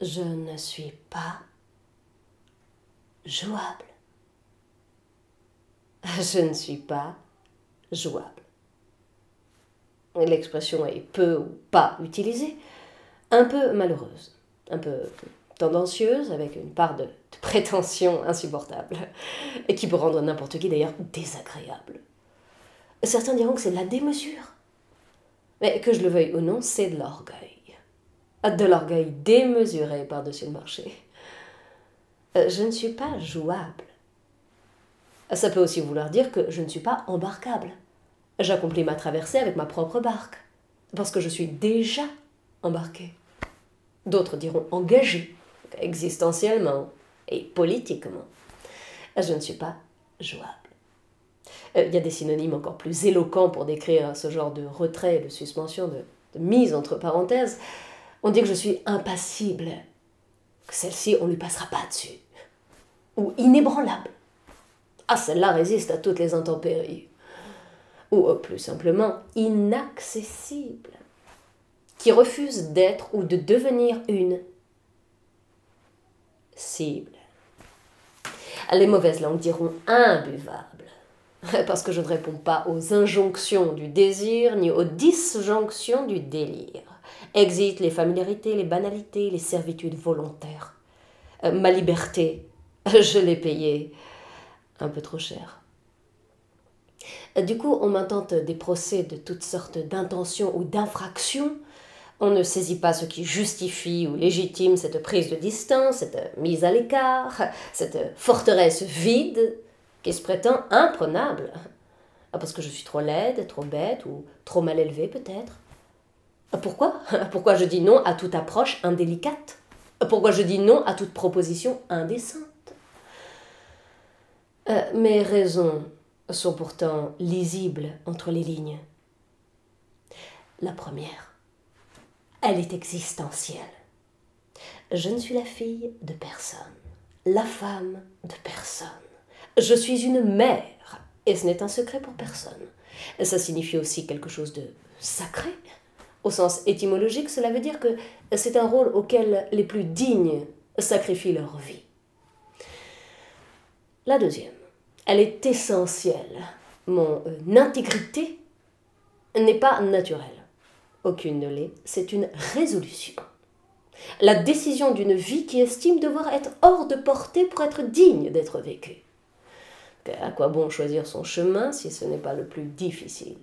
Je ne suis pas jouable. Je ne suis pas jouable. L'expression est peu ou pas utilisée, un peu malheureuse, un peu tendancieuse, avec une part de prétention insupportable, et qui peut rendre n'importe qui d'ailleurs désagréable. Certains diront que c'est de la démesure, mais que je le veuille ou non, c'est de l'orgueil démesuré par-dessus le marché. Je ne suis pas jouable. Ça peut aussi vouloir dire que je ne suis pas embarquable. J'accomplis ma traversée avec ma propre barque, parce que je suis déjà embarqué. D'autres diront engagé, existentiellement et politiquement. Je ne suis pas jouable. Il y a des synonymes encore plus éloquents pour décrire ce genre de retrait, de suspension, de mise entre parenthèses. On dit que je suis impassible, que celle-ci, on ne lui passera pas dessus. Ou inébranlable. Ah, celle-là résiste à toutes les intempéries. Ou plus simplement, inaccessible, qui refuse d'être ou de devenir une cible. Les mauvaises langues diront imbuvable, parce que je ne réponds pas aux injonctions du désir, ni aux disjonctions du délire. Exit les familiarités, les banalités, les servitudes volontaires. Ma liberté, je l'ai payée un peu trop cher. Du coup, on m'intente des procès de toutes sortes d'intentions ou d'infractions. On ne saisit pas ce qui justifie ou légitime cette prise de distance, cette mise à l'écart, cette forteresse vide qui se prétend imprenable. Parce que je suis trop laide, trop bête ou trop mal élevée peut-être. Pourquoi? Pourquoi je dis non à toute approche indélicate? Pourquoi je dis non à toute proposition indécente? Mes raisons sont pourtant lisibles entre les lignes. La première, elle est existentielle. Je ne suis la fille de personne, la femme de personne. Je suis une mère, et ce n'est un secret pour personne. Ça signifie aussi quelque chose de sacré. Au sens étymologique, cela veut dire que c'est un rôle auquel les plus dignes sacrifient leur vie. La deuxième, elle est essentielle. Mon intégrité n'est pas naturelle. Aucune ne l'est, c'est une résolution. La décision d'une vie qui estime devoir être hors de portée pour être digne d'être vécue. À quoi bon choisir son chemin si ce n'est pas le plus difficile?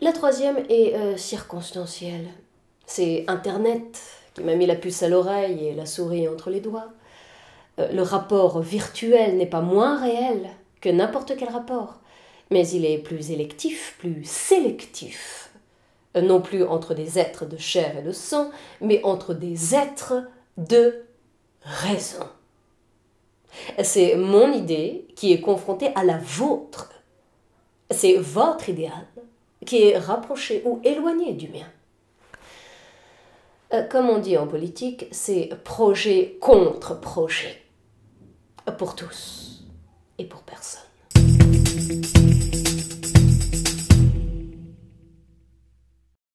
La troisième est circonstancielle. C'est Internet qui m'a mis la puce à l'oreille et la souris entre les doigts. Le rapport virtuel n'est pas moins réel que n'importe quel rapport, mais il est plus électif, plus sélectif. Non plus entre des êtres de chair et de sang, mais entre des êtres de raison. C'est mon idée qui est confrontée à la vôtre. C'est votre idéal qui est rapproché ou éloigné du mien. Comme on dit en politique, c'est projet contre projet. Pour tous et pour personne.